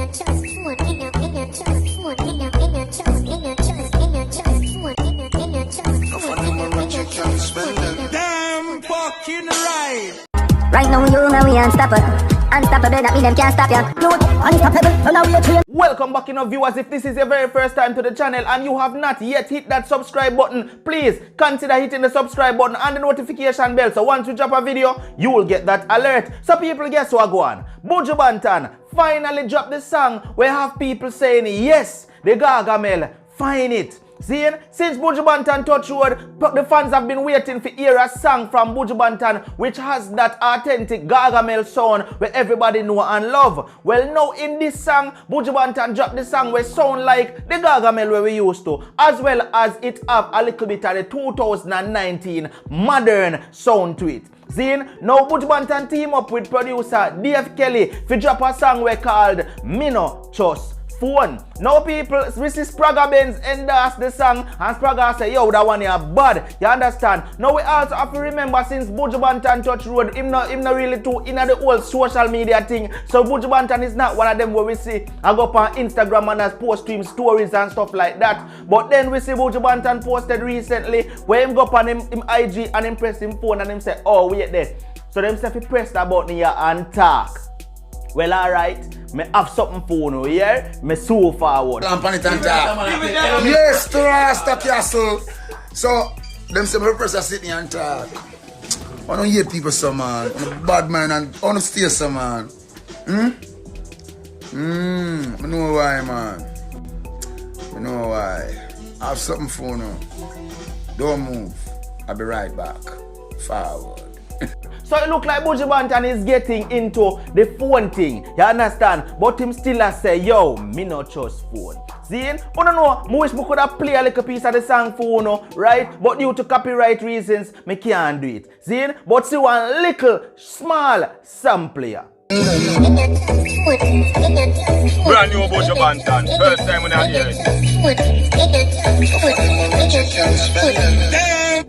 Damn fucking right. Right now you know we unstoppable. Unstoppable, that mean them can't stop you. Unstoppable, so now we are trained. Welcome back, viewers. If this is your very first time to the channel and you have not yet hit that subscribe button, please consider hitting the subscribe button and the notification bell. So once we drop a video, you will get that alert. So people, guess what go on? Buju Banton finally dropped the song where have people saying yes, the Gargamel, find it. See, since Buju Banton touch road, the fans have been waiting for hear a song from Buju Banton which has that authentic Gargamel sound where everybody know and love. Well, now in this song, Buju Banton dropped the song where sound like the Gargamel where we used to, as well as it have a little bit of the 2019 modern sound to it. See, now Buju Banton team up with producer Dave Kelly for drop a song we called Me No Trust Phone. Now people, we see Spraga Benz endorse the song and Spraga say, yo, that one here bad. You understand? Now we also have to remember since Buju Banton touch road, him not really too in the old social media thing. So Buju Banton is not one of them where we see I go up on Instagram and as post to him stories and stuff like that. But then we see Buju Banton posted recently where him go up on him IG and him press him phone and him say, oh wait there. So them say he press that button here and talk. Well, alright, me have something for you, yeah? Me so forward. Yes, to Rasta Castle. So, them say my person sitting and talk. I don't hear people so man. I'm a bad man and I don't stay so man. I know why, man. I know why. I have something for you. Don't move. I'll be right back. Forward. So it look like Buju Banton is getting into the phone thing, you understand? But him still a say, yo, me no trust phone. See? I don't know, I wish we could have played a little piece of the song for you, right? But due to copyright reasons, me can't do it. See? But see one little, small sample here. Brand new Buju Banton, first time when I hear it.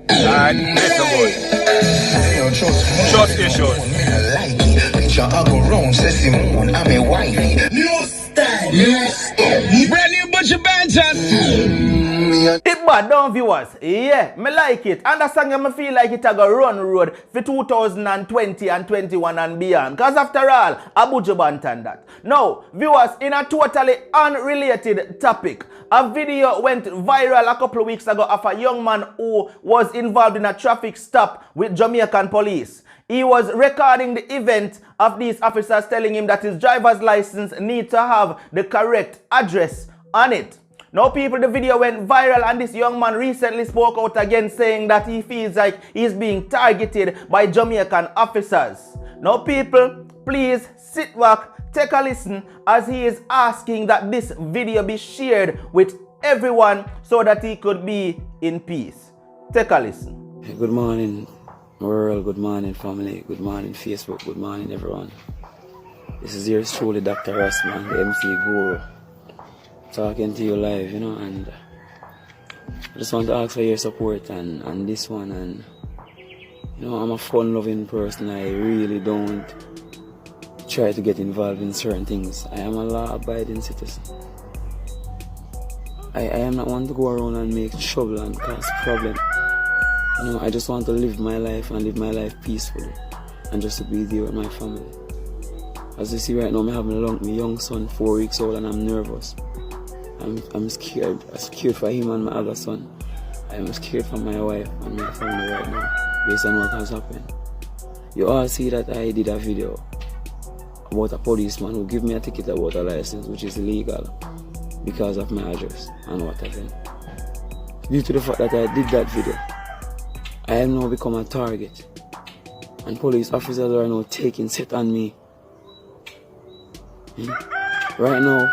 And listen good. Trust issues. Brand new Buju Banton. It bad down viewers, yeah, me like it. And the song I feel like it a go run road for 2020 and 21 and beyond. Cause after all, a Buju Banton that. Now, viewers, in a totally unrelated topic, a video went viral a couple of weeks ago of a young man who was involved in a traffic stop with Jamaican police. He was recording the event of these officers telling him that his driver's license needs to have the correct address on it. Now people, the video went viral and this young man recently spoke out again saying that he feels like he's being targeted by Jamaican officers. Now people, please sit back, take a listen as he is asking that this video be shared with everyone so that he could be in peace. Take a listen. Good morning world, good morning family, good morning Facebook, good morning everyone. This is yours truly Dr. Rossman, the MC Guru. Talking to you live, and I just want to ask for your support and this one. And I'm a fun-loving person. I really don't try to get involved in certain things. I am a law-abiding citizen. I am not one to go around and make trouble and cause problem. I just want to live my life and live my life peacefully and just to be there with my family. As you see right now, I have my young son, 4 weeks old, and I'm nervous. I'm scared. I'm scared for him and my other son. I'm scared for my wife and my family right now, based on what has happened. You all see that I did a video about a policeman who gave me a ticket about a license, which is illegal because of my address and what I said. Due to the fact that I did that video, I have now become a target, and police officers are now taking set on me. Right now,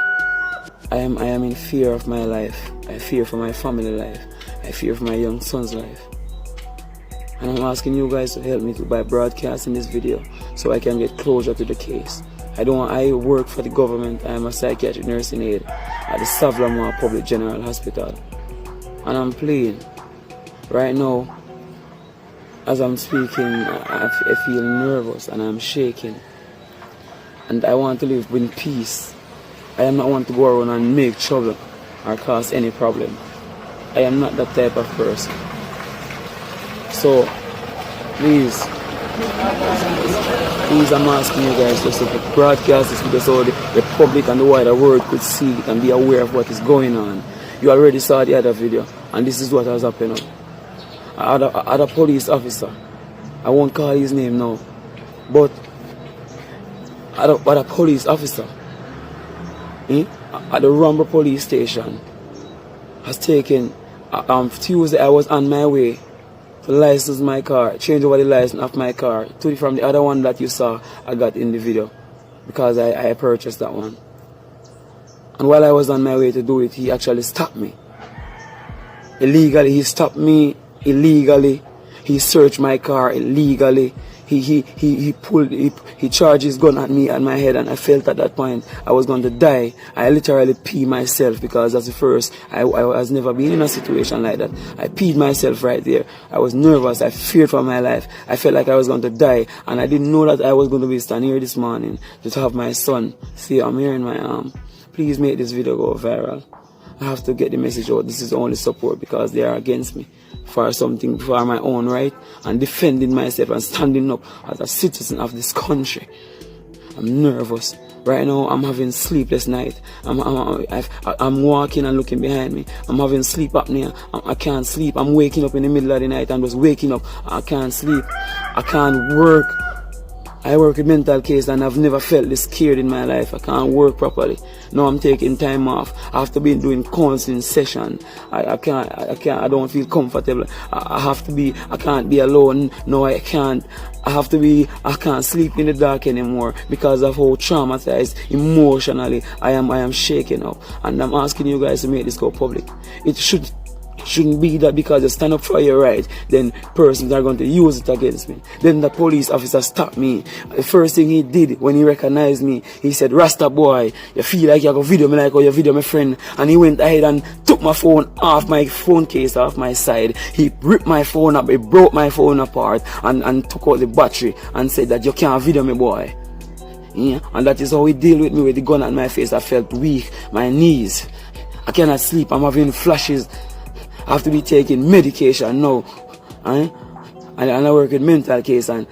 I am in fear of my life. I fear for my family life. I fear for my young son's life. And I'm asking you guys to help me by broadcasting this video so I can get closure to the case. I work for the government. I am a psychiatric nursing aide at the Savlamore Public General Hospital. And I'm playing. Right now, as I'm speaking, I feel nervous and I'm shaking. And I want to live in peace. I am not one to go around and make trouble or cause any problem. I am not that type of person. So, please, I'm asking you guys just to broadcast this video so the public and the wider world could see it and be aware of what is going on. You already saw the other video, and this is what has happened. Other police officer, I won't call his name now, but other police officer at the Rumble police station has taken, Tuesday I was on my way to license my car, change over the license of my car from the other one that you saw I got in the video, because I purchased that one. And while I was on my way to do it, he actually stopped me. Illegally, he stopped me illegally. He searched my car illegally. He charged his gun at me, at my head, and I felt at that point I was going to die. I literally peed myself, because that's the first, I was never been in a situation like that. I peed myself right there. I was nervous. I feared for my life. I felt like I was going to die, and I didn't know that I was going to be standing here this morning to have my son see I'm here in my arm. Please make this video go viral. I have to get the message out. This is the only support, because they are against me for something, for my own right, and defending myself and standing up as a citizen of this country. I'm nervous. Right now, I'm having sleepless night. I'm walking and looking behind me. I'm having sleep apnea. I can't sleep. I'm waking up in the middle of the night. I'm just waking up. I can't sleep. I can't work. I work with mental case, and I've never felt this scared in my life. I can't work properly. Now I'm taking time off. After being doing counseling session, I don't feel comfortable. I can't be alone. No, I can't. I can't sleep in the dark anymore because of how traumatized emotionally I am shaken up. And I'm asking you guys to make this go public. It shouldn't be that because you stand up for your right, then persons are going to use it against me. Then the police officer stopped me. The first thing he did when he recognized me, he said, "Rasta boy, you feel like you're going to video me like how you video my friend." And he went ahead and took my phone off, my phone case off my side. He ripped my phone up, he broke my phone apart and took out the battery and said that you can't video me, boy. Yeah? And that is how he dealt with me with the gun at my face. I felt weak, my knees. I cannot sleep, I'm having flashes. I have to be taking medication now. And I work with mental case, and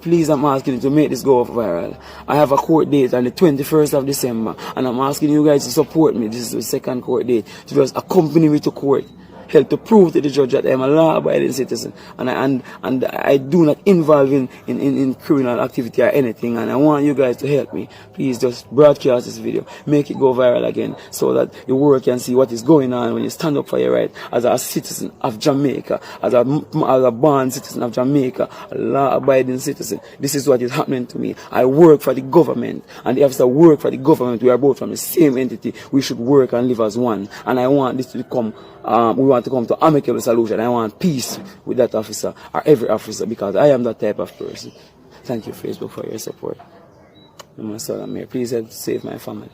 please, I'm asking you to make this go viral. I have a court date on the 21st of December, and I'm asking you guys to support me. This is the second court date, to just accompany me to court. Help to prove to the judge that I am a law-abiding citizen, and I do not involve in criminal activity or anything, and I want you guys to help me. Please just broadcast this video, make it go viral again, so that the world can see what is going on when you stand up for your right as a citizen of Jamaica, as a born citizen of Jamaica, a law-abiding citizen. This is what is happening to me. I work for the government, and the officer work for the government. We are both from the same entity. We should work and live as one, and I want this to become we want to come to amicable solution. I want peace with that officer or every officer, because I am that type of person. Thank you, Facebook, for your support. And my son, I'm here. Please help save my family.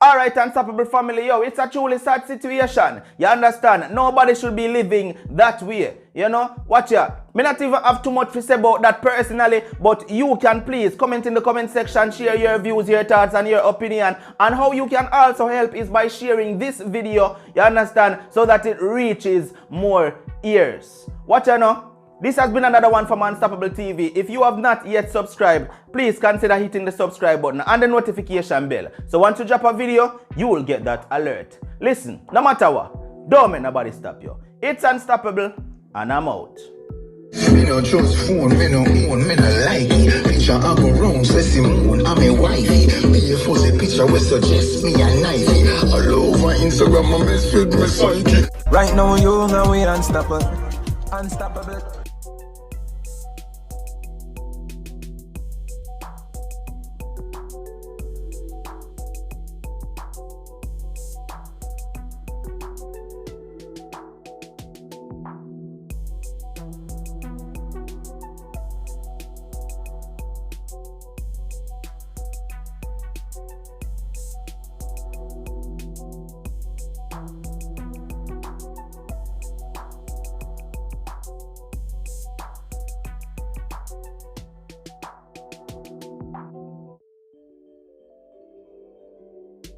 Alright, Unstoppable family, yo, it's a truly sad situation. You understand? Nobody should be living that way. You know? Watch ya. Me not even have too much to say about that personally, but you can please comment in the comment section, share your views, your thoughts, and your opinion. And how you can also help is by sharing this video, you understand, so that it reaches more ears. Watch ya now. This has been another one from Unstoppable TV. If you have not yet subscribed, please consider hitting the subscribe button and the notification bell. So once you drop a video, you will get that alert. Listen, no matter what, don't make nobody stop you. It's Unstoppable, and I'm out. Me no trust phone, me no own, me no like it. Picture I go round, say Simone, I'm a wifey. Me a fuzzy picture will suggest me a knifey. All over Instagram, my best fit me psyche. Right now, you know we unstoppable. Unstoppable.